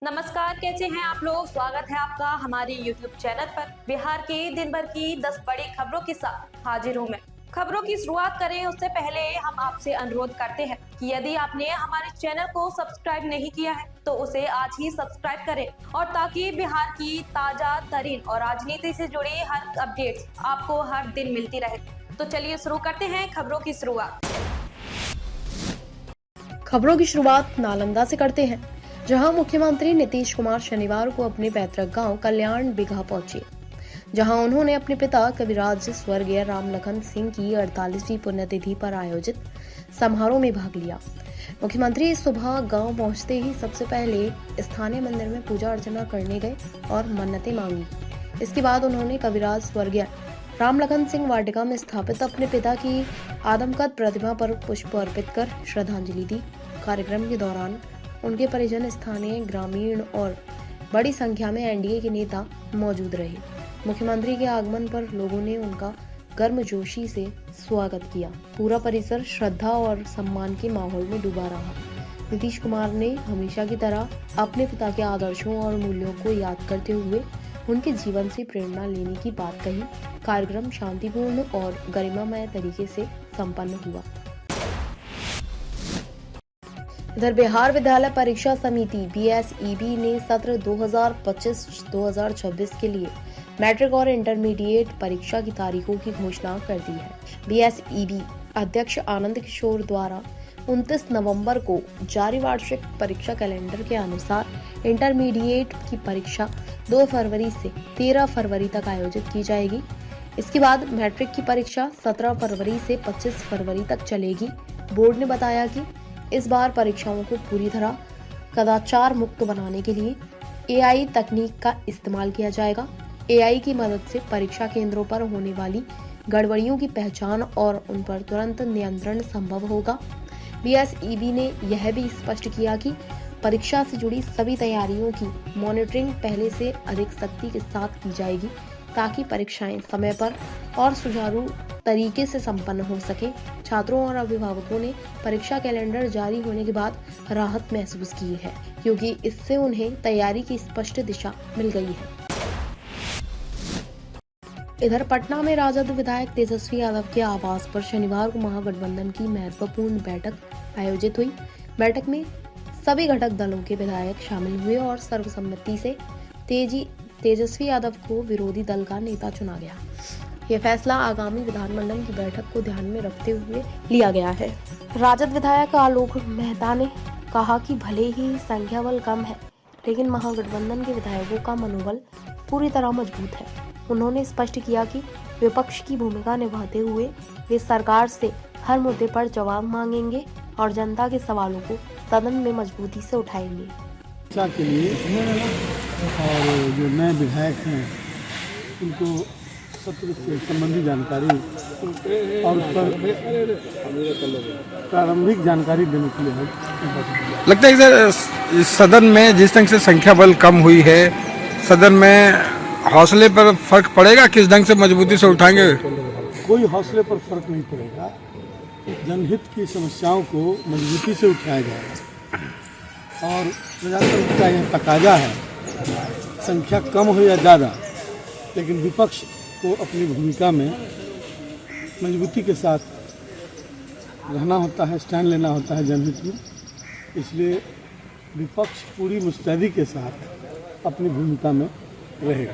नमस्कार, कैसे हैं आप लोग। स्वागत है आपका हमारे YouTube चैनल पर। बिहार की दिन भर की 10 बड़ी खबरों के साथ हाजिर हूं मैं। खबरों की शुरुआत करें उससे पहले हम आपसे अनुरोध करते हैं कि यदि आपने हमारे चैनल को सब्सक्राइब नहीं किया है तो उसे आज ही सब्सक्राइब करें, और ताकि बिहार की ताजा तरीन और राजनीति से जुड़ी हर अपडेट आपको हर दिन मिलती रहे। तो चलिए शुरू करते हैं खबरों की शुरुआत। खबरों की शुरुआत नालंदा से करते हैं, जहां मुख्यमंत्री नीतीश कुमार शनिवार को अपने पैतृक गांव कल्याण बिघा पहुंचे, जहां उन्होंने अपने पिता कविराज स्वर्गीय रामलखन सिंह की 48वीं पुण्यतिथि पर आयोजित समारोह में भाग लिया। मुख्यमंत्री सुबह गांव पहुंचते ही सबसे पहले स्थानीय मंदिर में पूजा अर्चना करने गए और मन्नतें मांगी। इसके बाद उन्होंने कविराज स्वर्गीय रामलखन सिंह वाटिका में स्थापित अपने पिता की आदमकद प्रतिमा पर पुष्प अर्पित कर श्रद्धांजलि दी। कार्यक्रम के दौरान उनके परिजन, स्थानीय ग्रामीण और बड़ी संख्या में एनडीए के नेता मौजूद रहे। मुख्यमंत्री के आगमन पर लोगों ने उनका गर्मजोशी से स्वागत किया। पूरा परिसर श्रद्धा और सम्मान के माहौल में डूबा रहा। नीतीश कुमार ने हमेशा की तरह अपने पिता के आदर्शों और मूल्यों को याद करते हुए उनके जीवन से प्रेरणा लेने की बात कही। कार्यक्रम शांतिपूर्ण और गरिमामय तरीके से संपन्न हुआ। इधर बिहार विद्यालय परीक्षा समिति BSEB ने सत्र 2025-2026 के लिए मैट्रिक और इंटरमीडिएट परीक्षा की तारीखों की घोषणा कर दी है। BSEB अध्यक्ष आनंद किशोर द्वारा 29 नवंबर को जारी वार्षिक परीक्षा कैलेंडर के अनुसार इंटरमीडिएट की परीक्षा 2 फरवरी से 13 फरवरी तक आयोजित की जाएगी। इसके बाद मैट्रिक की परीक्षा 17 फरवरी से 25 फरवरी तक चलेगी। बोर्ड ने बताया कि इस बार परीक्षाओं को पूरी तरह कदाचार मुक्त बनाने के लिए AI तकनीक का इस्तेमाल किया जाएगा। AI की मदद से परीक्षा केंद्रों पर होने वाली गड़बड़ियों की पहचान और उन पर तुरंत नियंत्रण संभव होगा। BSEB ने यह भी स्पष्ट किया कि परीक्षा से जुड़ी सभी तैयारियों की मॉनिटरिंग पहले से अधिक सख्ती के साथ की जाएगी, ताकि परीक्षाएं समय पर और सुचारू तरीके से संपन्न हो सके। छात्रों और अभिभावकों ने परीक्षा कैलेंडर जारी होने के बाद राहत महसूस की है, क्योंकि इससे उन्हें तैयारी की स्पष्ट दिशा मिल गई है। इधर पटना में राजद विधायक तेजस्वी यादव के आवास पर शनिवार को महागठबंधन की महत्वपूर्ण बैठक आयोजित हुई। बैठक में सभी घटक दलों के विधायक शामिल हुए और सर्वसम्मति से तेजस्वी यादव को विरोधी दल का नेता चुना गया। यह फैसला आगामी विधानमंडल की बैठक को ध्यान में रखते हुए लिया गया है। राजद विधायक आलोक मेहता ने कहा कि भले ही संख्या बल कम है, लेकिन महागठबंधन के विधायकों का मनोबल पूरी तरह मजबूत है। उन्होंने स्पष्ट किया कि विपक्ष की भूमिका निभाते हुए वे सरकार से हर मुद्दे पर जवाब मांगेंगे और जनता के सवालों को सदन में मजबूती से उठाएंगे। शिक्षा के लिए और जो नए विधायक हैं उनको सत्र से संबंधी जानकारी और उस पर प्रारंभिक जानकारी देने के लिए लगता है कि सर इस सदन में जिस ढंग से संख्या बल कम हुई है, सदन में हौसले पर फर्क पड़ेगा? किस ढंग से मजबूती से उठाएंगे? कोई हौसले पर फर्क नहीं पड़ेगा। जनहित की समस्याओं को मजबूती से उठाया जाएगा और प्रजातंत्र का यह तकाजा है, संख्या कम हो या ज़्यादा, लेकिन विपक्ष को अपनी भूमिका में मजबूती के साथ रहना होता है, स्टैंड लेना होता है जनहित में। इसलिए विपक्ष पूरी मुस्तैदी के साथ अपनी भूमिका में रहेगा।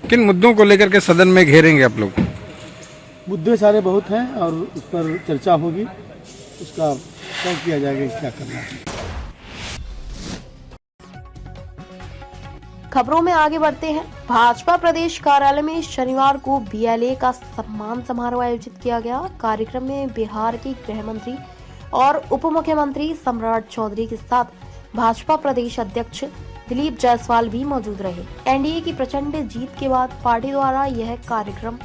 किन मुद्दों को लेकर के सदन में घेरेंगे आप लोग? मुद्दे सारे बहुत हैं और उस पर चर्चा होगी, उसका तय किया जाएगा क्या करना है। खबरों में आगे बढ़ते हैं। भाजपा प्रदेश कार्यालय में शनिवार को BLA का सम्मान समारोह आयोजित किया गया। कार्यक्रम में बिहार के गृह मंत्री और उप मुख्यमंत्री सम्राट चौधरी के साथ भाजपा प्रदेश अध्यक्ष दिलीप जायसवाल भी मौजूद रहे। एनडीए की प्रचंड जीत के बाद पार्टी द्वारा यह कार्यक्रम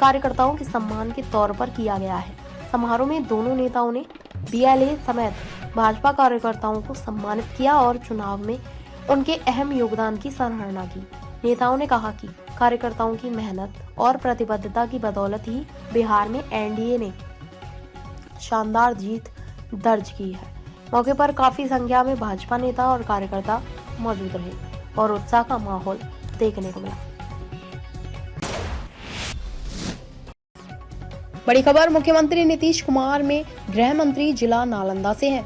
कार्यकर्ताओं के सम्मान के तौर पर किया गया है। समारोह में दोनों नेताओं ने BLA समेत भाजपा कार्यकर्ताओं को सम्मानित किया और चुनाव में उनके अहम योगदान की सराहना की। नेताओं ने कहा कि कार्यकर्ताओं की मेहनत और प्रतिबद्धता की बदौलत ही बिहार में एनडीए ने शानदार जीत दर्ज की है। मौके पर काफी संख्या में भाजपा नेता और कार्यकर्ता मौजूद रहे और उत्साह का माहौल देखने को मिला। बड़ी खबर मुख्यमंत्री नीतीश कुमार में गृह मंत्री जिला नालंदा से है,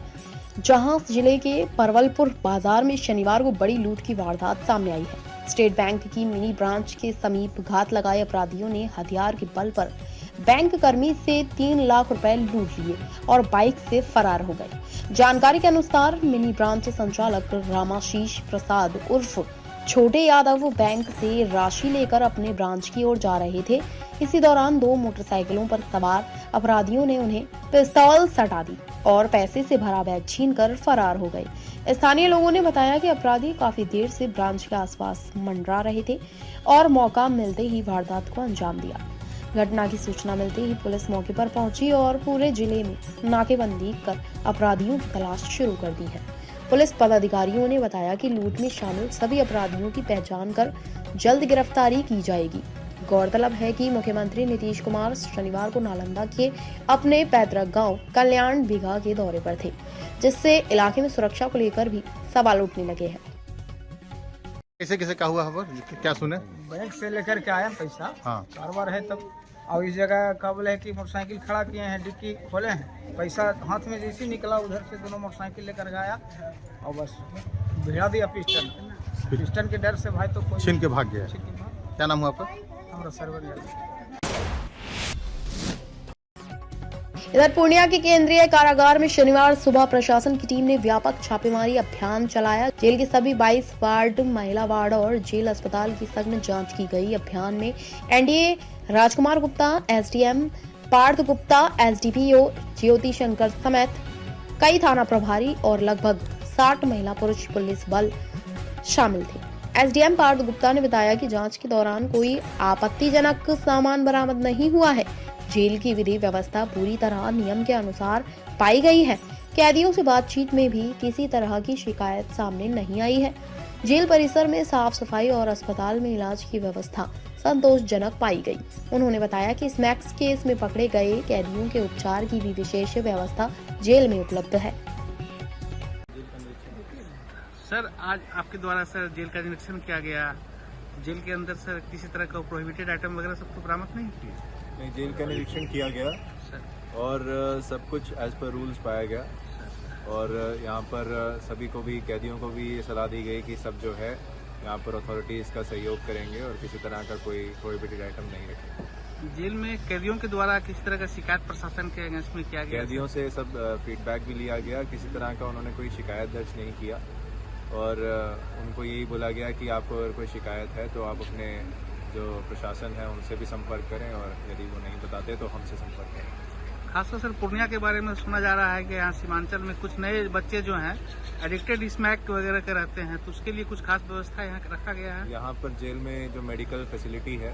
जहां जिले के परवलपुर बाजार में शनिवार को बड़ी लूट की वारदात सामने आई है। स्टेट बैंक की मिनी ब्रांच के समीप घात लगाए अपराधियों ने हथियार के बल पर बैंक कर्मी से 3 लाख रुपए लूट लिए और बाइक से फरार हो गए। जानकारी के अनुसार मिनी ब्रांच संचालक रामाशीष प्रसाद उर्फ छोटे यादव बैंक से राशि लेकर अपने ब्रांच की ओर जा रहे थे। इसी दौरान 2 मोटरसाइकिलों पर सवार अपराधियों ने उन्हें पिस्तौल सटा दी और पैसे से भरा बैग छीनकर फरार हो गए। स्थानीय लोगों ने बताया कि अपराधी काफी देर से ब्रांच के आसपास मंडरा रहे थे और मौका मिलते ही वारदात को अंजाम दिया। घटना की सूचना मिलते ही पुलिस मौके पर पहुंची और पूरे जिले में नाकेबंदी कर अपराधियों की तलाश शुरू कर दी है। पुलिस पदाधिकारियों ने बताया कि लूट में शामिल सभी अपराधियों की पहचान कर जल्द गिरफ्तारी की जाएगी। गौरतलब है कि मुख्यमंत्री नीतीश कुमार शनिवार को नालंदा के अपने पैतृक गांव कल्याण बीघा के दौरे पर थे, जिससे इलाके में सुरक्षा को लेकर भी सवाल उठने लगे हैं। कैसे कैसे क्या हुआ खबर, क्या सुने? बैंक से लेकर के आया पैसा, हाँ। कारोबार है तब। और इस जगह का बोले है कि मोटरसाइकिल खड़ा किए हैं, डिक्की खोले हैं, पैसा हाथ में जैसे निकला उधर से दोनों मोटरसाइकिल लेकर गया और बस भिड़ा दिया पिस्टन के डर से भाई तो कोई छीन के भाग गया। छीन के भाग। क्या नाम हुआ आपका? हमारा सर्वर यादव। इधर पूर्णिया के केंद्रीय कारागार में शनिवार सुबह प्रशासन की टीम ने व्यापक छापेमारी अभियान चलाया। जेल के सभी 22 वार्ड, महिला वार्ड और जेल अस्पताल की सघन जांच की गई। अभियान में NDA Rajkumar Gupta, SDM Partha Gupta, SDPO ज्योति शंकर समेत कई थाना प्रभारी और लगभग 60 महिला पुरुष पुलिस बल शामिल थे। एसडीएम पार्थ गुप्ता ने बताया कि जांच के दौरान कोई आपत्तिजनक सामान बरामद नहीं हुआ है। जेल की विधि व्यवस्था पूरी तरह नियम के अनुसार पाई गई है। कैदियों से बातचीत में भी किसी तरह की शिकायत सामने नहीं आई है। जेल परिसर में साफ सफाई और अस्पताल में इलाज की व्यवस्था संतोषजनक पाई गई। उन्होंने बताया कि स्मैक्स केस में पकड़े गए कैदियों के उपचार की भी विशेष व्यवस्था जेल में उपलब्ध है। सर, आज आपके द्वारा सर जेल का निरीक्षण किया गया। जेल के अंदर सर किसी तरह का प्रोहिबिटेड आइटम वगैरह सब तो बरामद नहीं किए? नहीं, जेल का निरीक्षण किया गया और सब कुछ एज पर रूल्स पाया गया और यहाँ पर सभी को भी, कैदियों को भी ये सलाह दी गई कि सब जो है यहाँ पर अथॉरिटीज़ का सहयोग करेंगे और किसी तरह का कोई प्रोहिबिटेड आइटम नहीं रखेंगे। जेल में कैदियों के द्वारा किसी तरह का शिकायत प्रशासन के अगेंस्ट में किया गया? कैदियों से सब फीडबैक भी लिया गया, किसी तरह का उन्होंने कोई शिकायत दर्ज नहीं किया और उनको यही बोला गया कि आपको अगर कोई शिकायत है तो आप अपने जो प्रशासन है उनसे भी संपर्क करें और यदि वो नहीं बताते तो हमसे संपर्क करें। खासतौर सर पूर्णिया के बारे में सुना जा रहा है कि यहाँ सीमांचल में कुछ नए बच्चे जो हैं एडिक्टेड स्मैक वगैरह के रहते हैं, तो उसके लिए कुछ खास व्यवस्था यहाँ रखा गया है? यहाँ पर जेल में जो मेडिकल फैसिलिटी है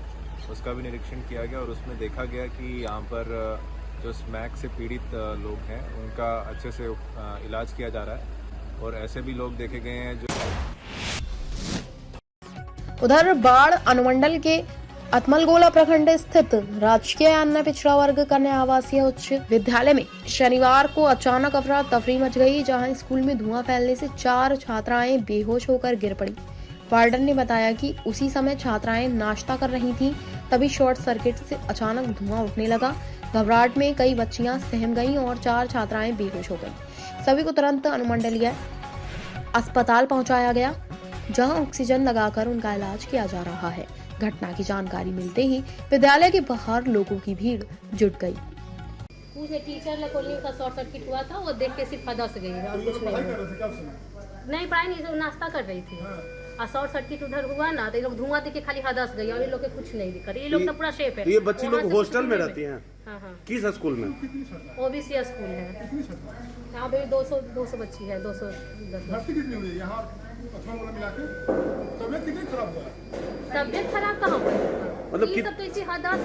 उसका भी निरीक्षण किया गया और उसमें देखा गया कि यहाँ पर जो स्मैक से पीड़ित लोग हैं उनका अच्छे से इलाज किया जा रहा है और ऐसे भी लोग देखे गए हैं जो। उधर बाढ़ अनुमंडल के अतमलगोला प्रखंड स्थित राजकीय अन्य पिछड़ा वर्ग कन्या आवासीय उच्च विद्यालय में शनिवार को अचानक अफरा तफरी मच गई, जहां स्कूल में धुआं फैलने से 4 छात्राएं बेहोश होकर गिर पड़ी। वार्डन ने बताया कि उसी समय छात्राएं नाश्ता कर रही थीं, तभी शॉर्ट सर्किट से अचानक धुआं उठने लगा। घबराहट में कई बच्चियां सहम गईं और 4 छात्राएं बेहोश हो गईं। सभी को तुरंत अनुमंडलीय अस्पताल पहुंचाया गया, जहां ऑक्सीजन लगाकर उनका इलाज किया जा रहा है। घटना की जानकारी मिलते ही विद्यालय के बाहर लोगों की भीड़ जुट गई। पूछे टीचर लोग का शॉर्ट सर्किट हुआ था, वो देख के सिर्फ हदस गई और कुछ नहीं पढ़ाई नहीं, सब नाश्ता कर रही थी और शॉर्ट सर्किट उधर हुआ ना तो ये लोग धुआं देख के खाली हदस गई और ये लोग के कुछ नहीं दिक्कत। ये लोग तो पूरा सेफ है। ये बच्ची लोग हॉस्टल में रहती हैं? हाँ। किस स्कूल में? ओबीसी स्कूल है। यहाँ पे 200 बच्ची है। 210। तबियत खराब कहाँ पर? मतलब सब तो इसी हदस।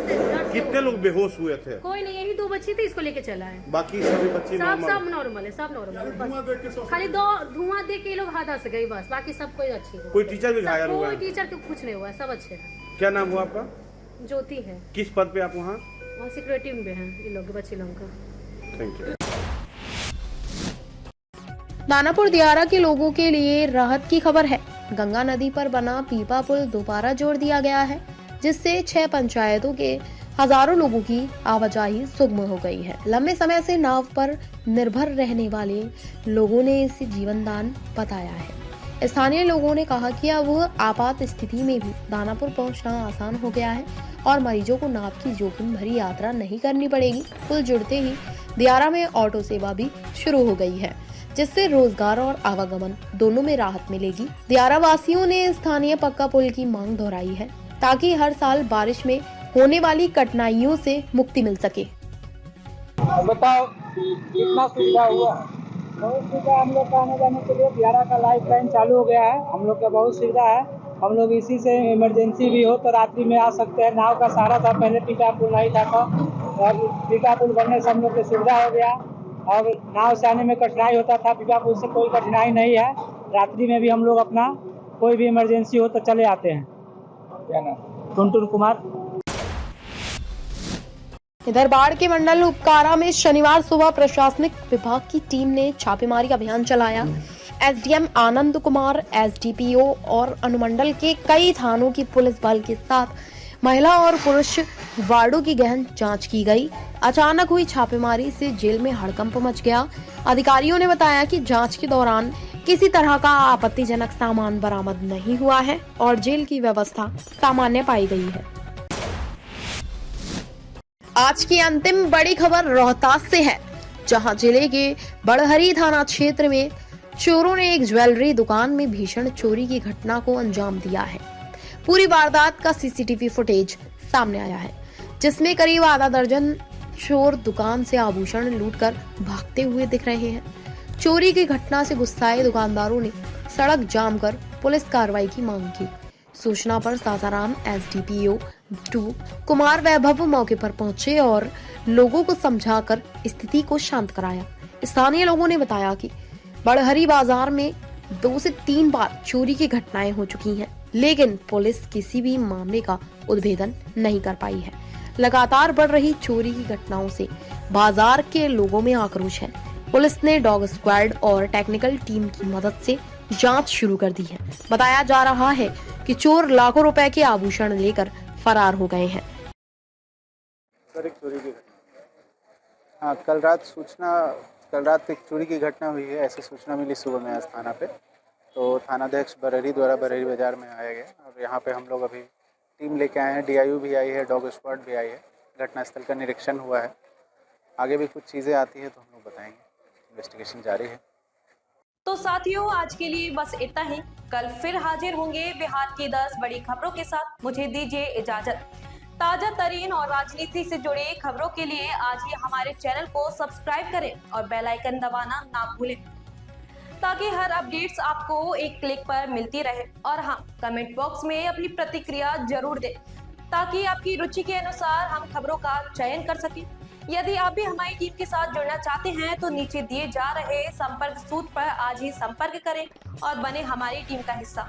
कितने लोग बेहोश हुए थे? कोई नहीं, यही 2 बच्ची थी, इसको लेके चला है। बाकी सभी बच्चे सब नॉर्मल है, सब नॉर्मल है। खाली धुआं देख के लोग हदस गई बस, बाकी सब कोई अच्छी है। कोई टीचर भी घायल हुआ? कोई टीचर के कुछ नहीं हुआ, सब अच्छे हैं। क्या नाम हुआ आपका? ज्योति है। किस पद पे आप वहाँ? सिक्योरिटी में हैं ये लोग, बच्चे लोगों का। Thank you. दानापुर दियारा के लोगों के लिए राहत की खबर है। गंगा नदी पर बना पीपा पुल दोबारा जोड़ दिया गया है, जिससे 6 पंचायतों के हजारों लोगों की आवाजाही सुगम हो गई है। लंबे समय से नाव पर निर्भर रहने वाले लोगों ने इसे जीवनदान बताया है। स्थानीय लोगों ने कहा कि अब आपात स्थिति में भी दानापुर पहुंचना आसान हो गया है और मरीजों को नाव की जोखिम भरी यात्रा नहीं करनी पड़ेगी। पुल जुड़ते ही दियारा में ऑटो सेवा भी शुरू हो गई है, जिससे रोजगार और आवागमन दोनों में राहत मिलेगी। दियारा वासियों ने स्थानीय पक्का पुल की मांग दोहराई है, ताकि हर साल बारिश में होने वाली कठिनाइयों से मुक्ति मिल सके। बताओ कितना सुविधा हुआ? बहुत सुविधा हम लोग का आने जाने के लिए। दियारा का लाइफ लाइन चालू हो गया है, हम लोग का बहुत सुविधा है। हम लोग इसी से इमरजेंसी भी हो तो रात्रि में आ सकते हैं। नाव का सहारा था, पहले पीटा पुल नहीं था, और पीटा पुल बनने से हम लोग की सुविधा हो गया। और नाव से आने में कठिनाई होता था, पीटा पुल से कोई कठिनाई नहीं है। रात्रि में भी हम लोग अपना कोई भी इमरजेंसी हो तो चले आते हैं। क्या नाम? टुनटुन कुमार। इधर बाढ़ के मंडल उपकारा में शनिवार सुबह प्रशासनिक विभाग की टीम ने छापेमारी अभियान चलाया। एसडीएम आनंद कुमार, एसडीपीओ और अनुमंडल के कई थानों की पुलिस बल के साथ महिला और पुरुष वार्डों की गहन जांच की गई। अचानक हुई छापेमारी से जेल में हड़कंप मच गया। अधिकारियों ने बताया कि जांच के दौरान किसी तरह का आपत्तिजनक सामान बरामद नहीं हुआ है और जेल की व्यवस्था सामान्य पाई गई है। आज की अंतिम बड़ी खबर रोहतास से है, जहां जिले के बड़हरी थाना क्षेत्र में चोरों ने एक ज्वेलरी दुकान में भीषण चोरी की घटना को अंजाम दिया है। पूरी वारदात का सीसीटीवी फुटेज सामने आया है, जिसमें करीब आधा दर्जन चोर दुकान से आभूषण लूटकर भागते हुए दिख रहे हैं। चोरी की घटना से गुस्साए दुकानदारों ने सड़क जाम कर पुलिस कार्रवाई की मांग की। सूचना पर सासाराम एसडीपीओ 2 कुमार वैभव मौके पर पहुंचे और लोगों को समझाकर स्थिति को शांत कराया। स्थानीय लोगों ने बताया कि बड़हरी बाजार में 2 से 3 बार चोरी की घटनाएं हो चुकी हैं, लेकिन पुलिस किसी भी मामले का उद्भेदन नहीं कर पाई है। लगातार बढ़ रही चोरी की घटनाओं से बाजार के लोगों में आक्रोश है। पुलिस ने डॉग स्क्वाड और टेक्निकल टीम की मदद से जांच शुरू कर दी है। बताया जा रहा है कि चोर लाखों रुपए के आभूषण लेकर फरार हो गए हैं। सर, एक चोरी की घटना। हाँ, कल रात एक चोरी की घटना हुई है, ऐसी सूचना मिली सुबह में आज थाना पे। तो थानाध्यक्ष बरहरी द्वारा बरहरी बाजार में आया गया और यहाँ पे हम लोग अभी टीम लेके आए हैं। डीआईयू भी आई है, डॉग स्क्वाड भी आई है। घटनास्थल का निरीक्षण हुआ है। आगे भी कुछ चीज़ें आती है तो हम लोग बताएंगे। इन्वेस्टिगेशन जारी है। तो साथियों, आज के लिए बस इतना ही। कल फिर हाजिर होंगे बिहार की 10 बड़ी खबरों के साथ। मुझे दीजिए इजाजत। ताजा तरीन और राजनीति से जुड़ी खबरों के लिए आज ही हमारे चैनल को सब्सक्राइब करें और बेल आइकन दबाना ना भूलें, ताकि हर अपडेट्स आपको एक क्लिक पर मिलती रहे। और हाँ, कमेंट बॉक्स में अपनी प्रतिक्रिया जरूर दें, ताकि आपकी रुचि के अनुसार हम खबरों का चयन कर सकें। यदि आप भी हमारी टीम के साथ जुड़ना चाहते हैं तो नीचे दिए जा रहे संपर्क सूत्र पर आज ही संपर्क करें और बने हमारी टीम का हिस्सा।